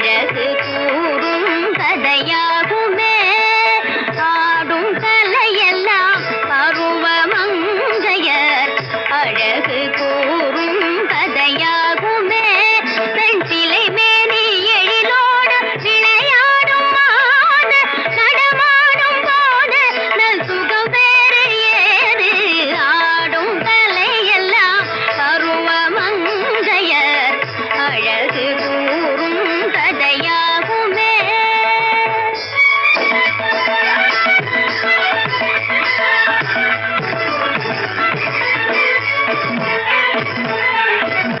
அழகு கூறும் கதையாகுமே. ஆடும் கலையெல்லாம் பருவமங்கையர் அழகு கூறும் கதையாகுமே. பெண் சிலை மேனி எழிலோடு விளையாடும் போது நடமாடும் போது நல் சுகம் வேறு ஏது. ஆடும் கலையெல்லாம் பருவமங்கையர் அழகு கூறும் கதையாகுமே.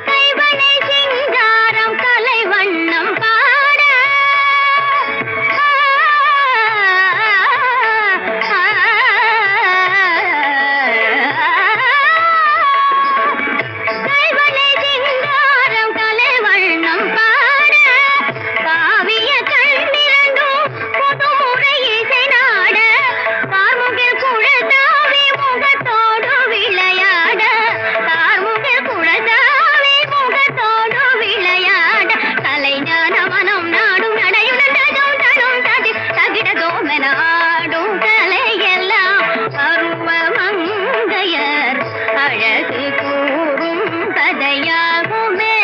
கைவளை சிங்காரம் கலை வண்ணம் பாட கைவளை சிங்காரம் கலை வண்ணம் பாட காவிய கண்ணிரண்டும் புதுமுறை இசை நாட கார்முகில் குழந்தாவி முகத்தோடு விளையாட கார்முகில் குழந்தாவி முகத்தோடு விளையாட கலைஞான மனம் நாடும் நடையுடன் தகும் தடும் தடி தகிடதோமென ஆடும் கலையெல்லாம் பருவமங்கையர் அழகு கூறும் கதையாகுமே.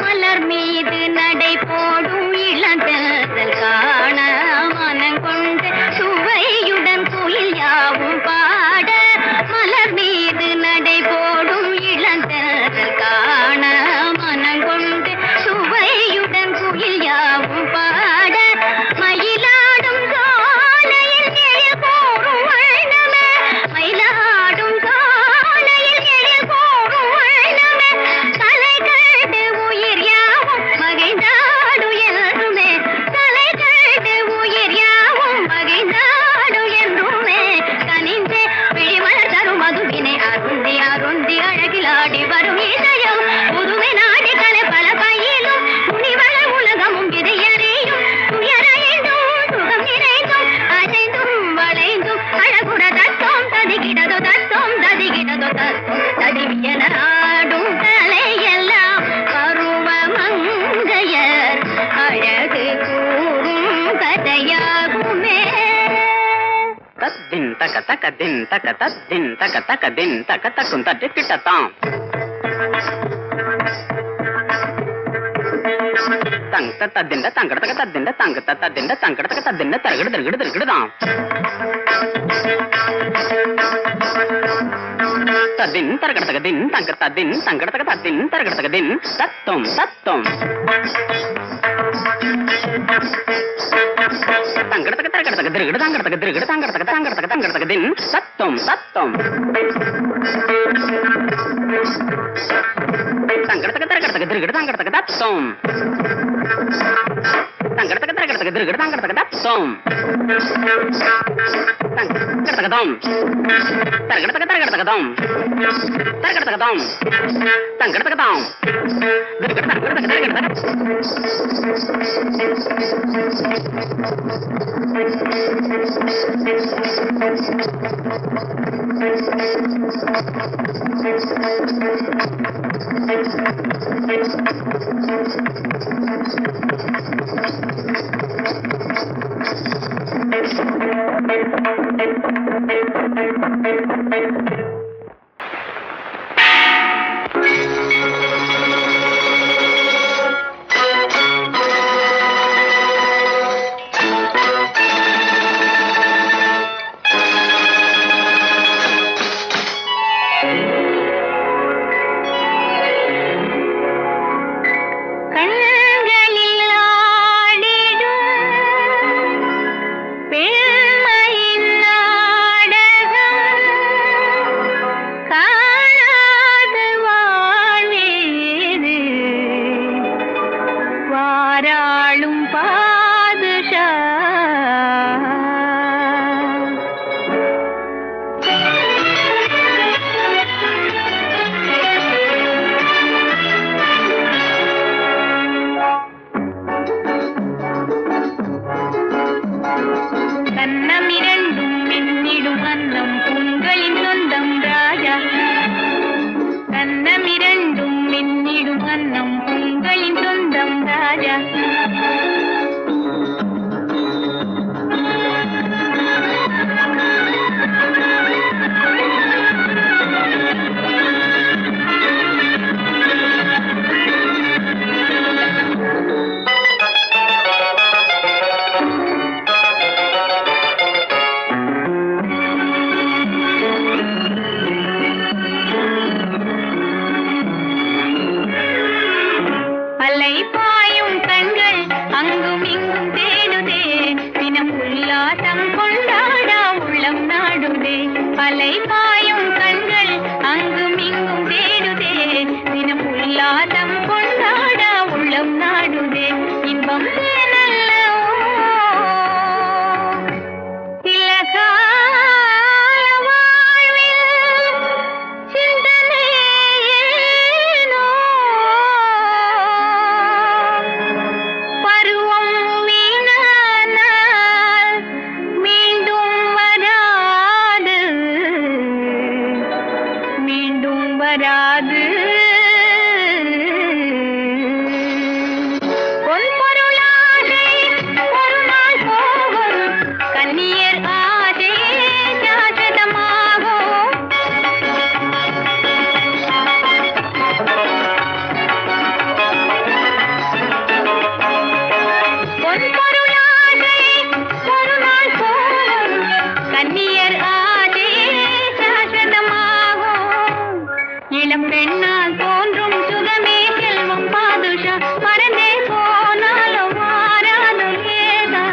மலர் மீது நடை போடும் இளந்தல் காண மனங்கொண்டு சுவையுடன் குயில் யாவும் பாட. மலர் மீது நடை போடும் இளந்தல் காண மனங்கொண்டு சுவையுடன் குயில் யாவும் பாட. மயிலாடும் சோலையில் எழில் போரும் வண்ணமே மயிலாடும் சோலையில் எழில் போரும் வண்ணமே கலை கண்டு உயிர் யாவும் மகிழ்ந்தாடு என்றுமே. கலை கண்டு உயிர் யாவும் மகிழ்ந்தாடு என்றுமே. கனிந்தே விழிமலர் தரும் மதுவினை அருந்தி அருந்தி அழகிலாடி வரும் இதயம் புதுமை நாடி கலை பல பயிலும் துணிவள உலகமும் இதை அறியும். துயரைந்தும் சுகம் நிறைந்தும் அசைந்தும் வளைந்தும் அழகுட தத்தம் ததிகிடதோ தத்தம் ததிகிடதோ தத்தம் தடிவியன ஆடும் கலையெல்லாம் பருவமங்கையர் அழகு கூறும் கதையாகுமே. தத்தின் தக்க தக்க தின் தக்க தத்தின் தக்க தக்க தின் தக்க தக்கும் தட்டு கிட்டத்தாம் தங்க தத்தின் தங்கடத்தக்க தத்தின் தங்க தத்தின் தங்கடத்தக்க தத்தின் தரகிடு தரகிடு தரகிடுதாம் தத்தின் தரகடத்தக்க தின் தங்க தத்தின் தங்கடத்தக்க தத்தின் தரகடத்தக்க தின் தத்தம் தத்தம் தங்கடத்தக்க தரகடத்தக்க திருகிடு தங்கடத்தக்க திருகிடு தங்கடத்தக்க தங்கடத்தக்க தங்கடத்தக்க தின் தத்தம் தத்தம் தங்கடத்தக்க தரகடத்தக்க திருகிடு தங்கடத்தக்க தத்தம் தங்கடத்தக்க தரகடத்தக்க திருகிடு தங்கடத்தக்க தத்தம் தங்கடத்தக்கதம் தரகடத்தக்க தரகடத்தக்கதம் தரகடத்தக்கதம் தங்கடத்தக்கதம் திருகிடு தங்கடத்தக்க தரகடத்தக்க கண்ண அன்னம் உங்களின் சொந்தம் ராஜா. அலை பாயும் கண்கள் அங்கும் இங்கும் தேடுதே, தினம் உல்லாசம் கொண்டாட உள்ளம் நாடுதே. அலை பாயும் கண்கள் அங்கும் இங்கும் தேடுதே, தினம் உல்லாசம் கொண்டாட உள்ளம் நாடுதே. இன்பம் தேனல்லவோ இலகால வாழ்வில் சிந்தனை ஏனோ, பருவம் வீணானால் மீண்டும் வராது, மீண்டும் வராது. பொன் பொருளாசை ஒரு நாள் போகும், கன்னியர் ஆசை சாசதமாகும். பொன் பொருளாசை ஒரு நாள் போகும், கன்னியர் ஆசை சாசதமாகும். இளம் பெண்ணால் தோன்றும் சுகமே செல்வம் பாதுஷா, மறந்தே போனாலும் மாறாது ஏதா.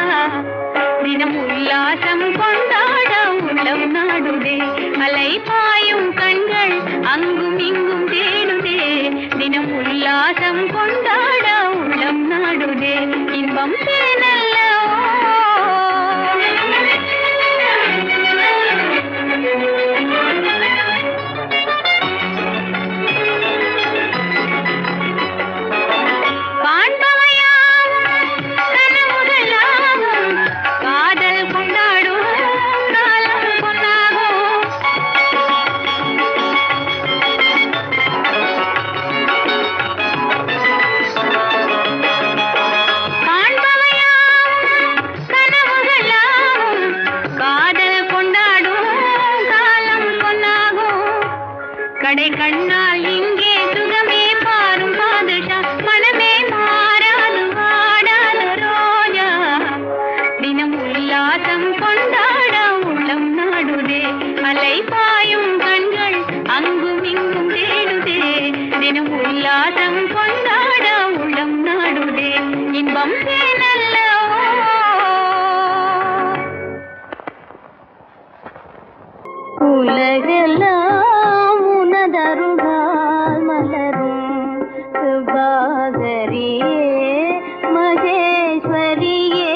தினம் உல்லாசம் கொண்டாட உள்ளம் நாடுதே. அலை பாயும் கண்கள் அங்கும் இங்கும் தேடுதே, தினம் உல்லாசம் கொண்டாட உள்ளம் நாடுதே. இன்பம் தேனல்லவோ காண்பவையாவும் கனவுகளாகும், காதல் கொண்டாடும் காலம் பொன்னாகும். காண்பவையாவும் கனவுகளாகும், காதல் கொண்டாடும் காலம் பொன்னாகும். கடை கண்ணால் இங்கே சுகமே பாரும் பாதுஷா, மனமே மாறாது வாடாது ரோஜா. தினம் உல்லாசம் கொண்டாட உள்ளம் நாடுதே. அலை பாயும் கண்கள் அங்கும் இங்கும் தேடுதே, தினம் உல்லாசம் கொண்டாட உள்ளம் நாடுதே. இன்பம் தேனல்லவோ உலகெல்லாம் உனதருளால் மலரும் சுபாகரியே மகேஸ்வரியே,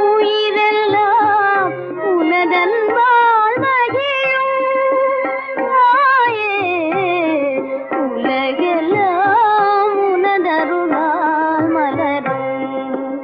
உயிரெல்லாம் உனதன்பால் மகிழும் தாயே. உலகெல்லாம் உனதருளால் மலரும்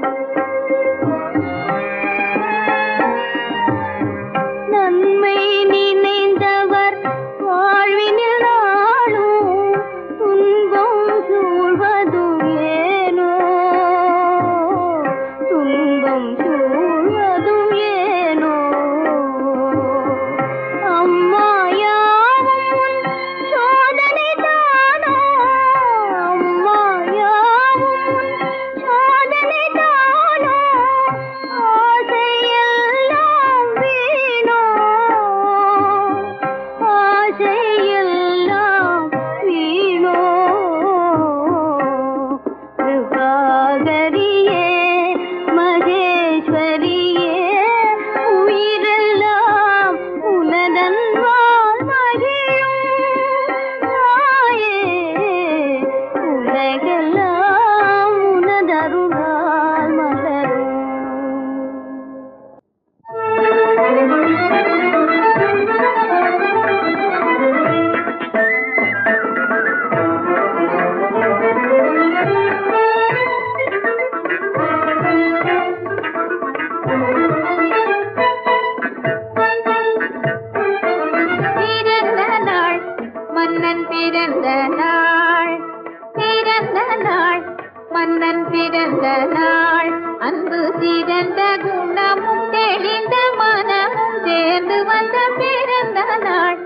மன்னன் பிறந்த நாள் அன்பு சிறந்த குணமும் தெளிந்த மனமும் சேர்ந்து வந்த பிறந்த நாள்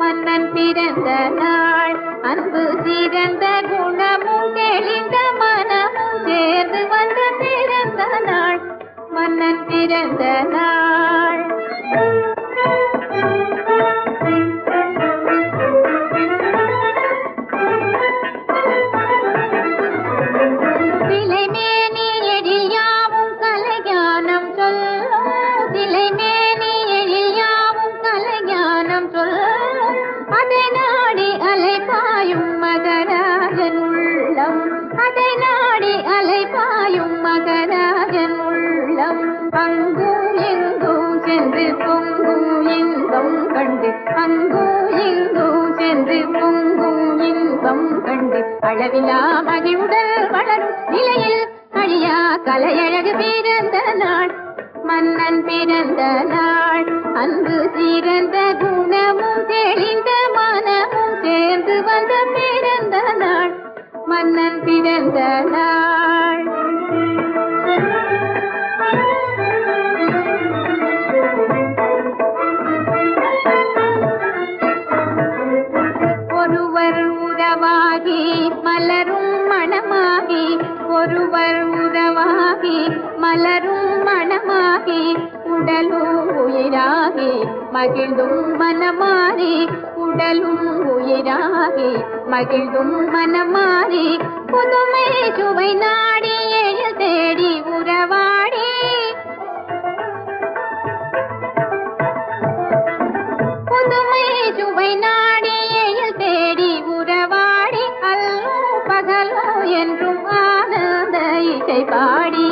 மன்னன் பிறந்த நாள் அன்பு சிறந்த குணமும் தெளிந்த மனமும் சேர்ந்து வந்த பிறந்த நாள் மன்னன் பிறந்த நாள் சிலைமேனி எழில் யாவும் கலைஞானம் சொல்லும் சிலைமேனி எழில் யாவும் கலைஞானம் சொல்லும் அதை நாடி அலைபாயும் மகராஜன் உள்ளம் அதை நாடி அலைபாயும் மகராஜன் உள்ளம் அங்கும் எங்கும் சென்று பொங்கும் இன்பம் கண்டு அங்கும் எங்கும் சென்று பொங்கும் இன்பம் கண்டு அளவிலா மகிழ்வுடல் வளரும் நிலையில் அழியா கலையழகு பிறந்த நாள் மன்னன் பிறந்த நாள் அன்பு சிறந்த குணமும் தெளிந்த மனமும் சேர்ந்து வந்த பிறந்த நாள் மன்னன் பிறந்த நாள் ஒருவர் உறவாகி மலரும் மணமாகி ஒருவர் உறவாகி மலரும் மணமாகி உடலும் உயிராகி மகிழ்ந்தும் மனமாறி உடலும் உயிராகி மகிழ்ந்தும் மனமாறி புதுமை சுவை நாடி எழில் தேடி உறவாடி புதுமை சுவை நாடி எழில் தேடி உறவாடி அல்லோ பகலோ என்றும் ஆனந்த இசை பாடி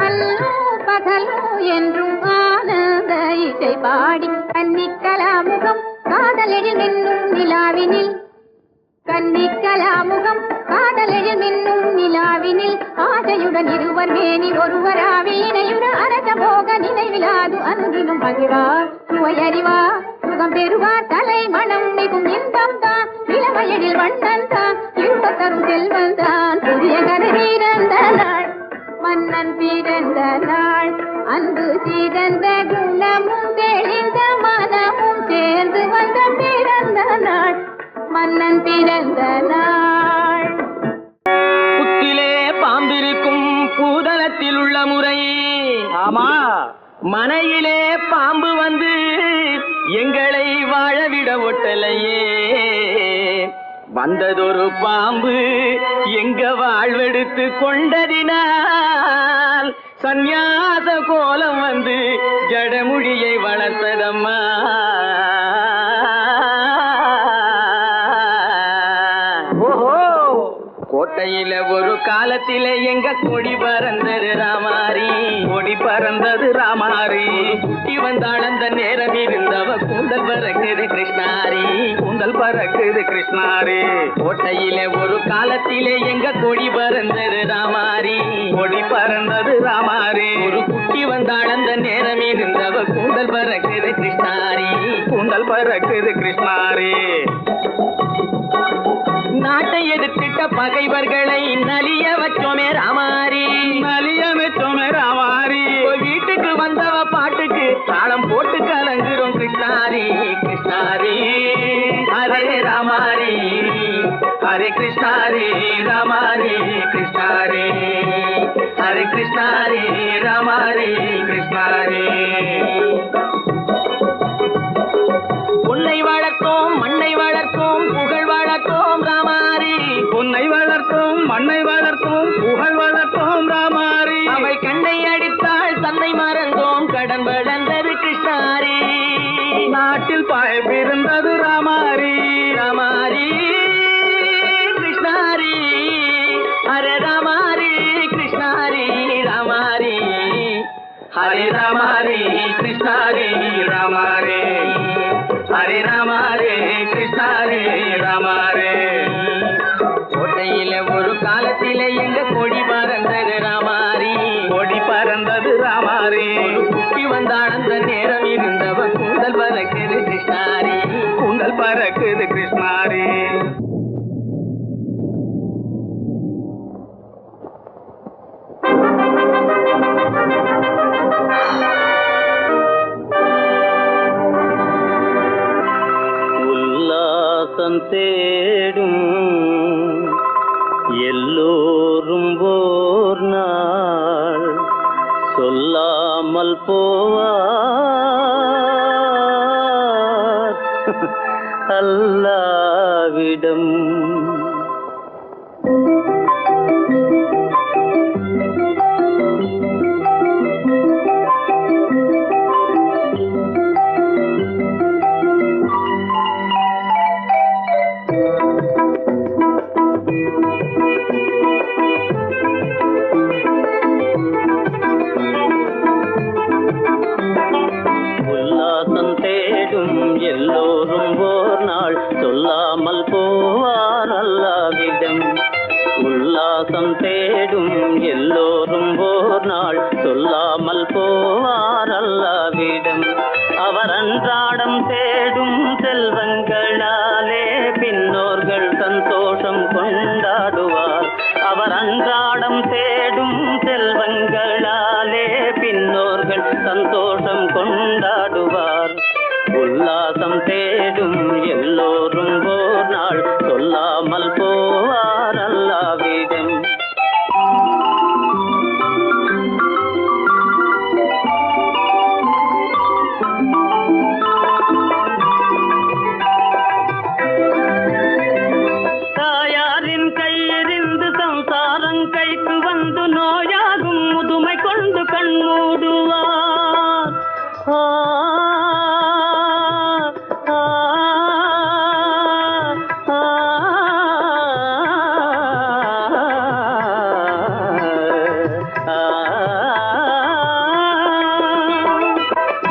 அல்லோ பகலோ என்றும் ஆனந்த இசை பாடி கன்னிக்கலாமுகம் காதலெழில் மின்னும் நிலாவினில் கன்னிக்கலாமுகம் காதலெழில் மின்னும் நிலாவினில் ஆசையுடன் இருவர் மேனி ஒருவராவி இணையுட அரச போக நினைவிலாது அன்றினும் மகிழ்வார் சுவையறிவா சுகம் பெறுவார் தலை மனம் மிகும் இன்பம் தான் இளவயதில் வண்ணன் தான் இருபத்தரும் செல்வன் தான் புதிய கதை பிறந்த நாள் மன்னன் பிறந்த நாள் அன்பு சிறந்த குணமும் தெளிந்த மனமும் சேர்ந்து வந்த பிறந்த நாள் மன்னன் பிறந்த நாள் புத்திலே பாம்பிருக்கும் பூதலத்தில் உள்ள முறை ஆமா மனையிலே பாம்பு வந்து எங்களை வாழவிட ஒட்டலையே வந்ததொரு பாம்பு எங்க வாழ்வெடுத்து கொண்டதினால் சந்நியாச கோலம் வந்து ஜடமுடியை வளர்த்ததம்மா கோட்டையில ஒரு காலத்தில எங்க கொடி பறந்தது ராமாரி கொடி பறந்தது ராமாரி குட்டி வந்தாள் அந்த நேரம் இருந்தவ கூந்தல் பறக்குது கிருஷ்ணாரி கூந்தல் பறக்குது கிருஷ்ணாரி கோட்டையில ஒரு காலத்தில எங்க கொடி பறந்தது ராமாரி கொடி பறந்தது ராமாரி ஒரு குட்டி வந்தாள் அந்த நேரம் இருந்தவ கூந்தல் பறக்குது கிருஷ்ணாரி கூந்தல் பறக்குது கிருஷ்ணாரி நாட்டை எதிர்த்திட்ட பகைவர்களை நலிய வச்சோமே ராமாரி நலிய வச்சோமே ராமாரி வீட்டுக்கு வந்தவ பாட்டுக்கு தாளம் போட்டு கலங்குறோம் கிருஷ்ணாரி கிருஷ்ணாரி ஹரே ராமாரி ஹரே கிருஷ்ணாரி ராமாரி கிருஷ்ணாரி ஹரே கிருஷ்ணாரி ராமாரி கிருஷ்ணாரி பொன்னை வளர்த்தோம் மண்ணை வளர்த்தோம் புகழ் வளர்த்தோம் ராமாரி பொன்னை வளர்த்தோம் மண்ணை வளர்த்தோம் புகழ் வளர்த்தோம் ராமாரி அவை கண்ணை அடித்தாள் தன்னை மறந்தோம் கடன் வளர்ந்தது கிருஷ்ணாரி நாட்டில் பாய்பிருந்தது ராமாரி ராமாரி கிருஷ்ணாரி ஹரே ராமாரி கிருஷ்ணாரி ராமாரி ஹரே ராமாரி கிருஷ்ணாரி ராமாரி ஹரே ராமாரே கிருஷ்ணாரே ராமாரே கோட்டையில ஒரு காலத்தில எங்க கொடி பறந்தது ராமாரி கொடி பறந்தது ராமாரி குட்டி வந்தாள் அந்த நேரம் இருந்தவ கூந்தல் பறக்குது கிருஷ்ணாரி கூந்தல் பறக்குது கிருஷ்ணாரி உல்லாசம் தேடும் எல்லோரும் ஓர் நாள் சொல்லாமல் போவார் அல்லாவிடம். எல்லோரும் ஓர் நாள் சொல்லாமல் போவார் அல்லாவிடம். உல்லாசம் தேடும் எல்லோரும் ஓர் நாள் சொல்லாமல் போவார் அல்லாவிடம். அவர் அன்றாடம் தேடும் செல்வங்களாலே பின்னோர்கள் சந்தோஷம் கொண்டாடுவார். அவர் அன்றாடம் தேடும் செல்வங்களாலே பின்னோர்கள் சந்தோஷம் கொண்டாடுவார். உல்லாசம் தேடும் எல்லோரும் ஓர் நாள் சொல்லாமல் போவார் அல்லாவிடம். தாயாரின் கையிருந்து சம்சாரம் கைக்கு வந்து நோயாகும் முதுமை கொண்டு கண்மூடுவார்.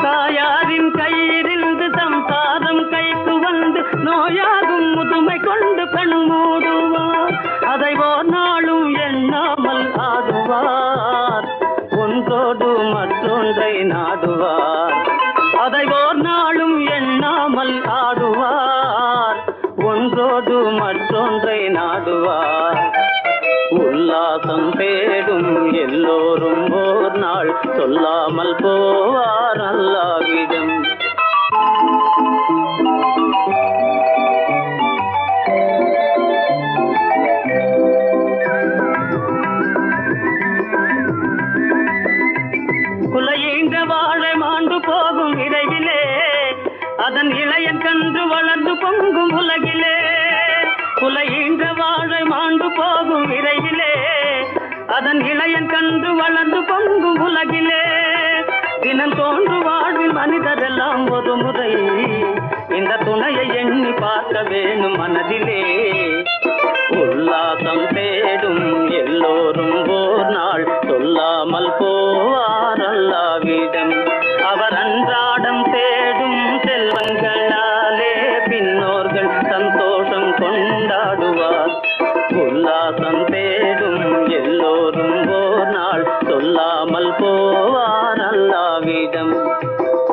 தாயாரின் கையிலிருந்து சம்சாரம் கைக்கு வந்து நோயாகும் முதுமை கொண்டு கண் மூடுவார். அதை ஓர் நாளும் எண்ணாமல் ஆடுவார். ஒன்றோடு மற்றொன்றை நாடுவார். அதை ஓர் நாளும் எண்ணாமல் ஆடுவார். ஒன்றோடு மற்றொன்றை நாடுவார். உல்லாசம் தேடும் எல்லோரும் ஓர் நாள் சொல்லாமல் போவார் அல்லாவிடம். குலையீன்ற வாழை மாண்டு போகும் விரைவிலே அதன் இளைய கன்று வளர்ந்து பொங்கும் உலகிலே. குலையீன்ற வாழை மாண்டு போகும் விரைவிலே அதன் இளைய கன்று வளர்ந்து பொங்கும் உலகிலே. தினம் தோன்று வாழ்வில் மனிதரெல்லாம் ஒரு முறை இந்த துணையை எண்ணி பார்க்க வேணும் மனதிலே. உல்லாசம் தேடும் எல்லோரும் ஓர் நாள் சொல்லாமல் போவார் அல்லாவிடம். அவர் அன்றாடம் தேடும் செல்வங்களாலே பின்னோர்கள் சந்தோஷம் கொண்டாடுவார். உல்லாசம் தேடும் எல்லோரும் ஓர் நாள் சொல்லாமல் போ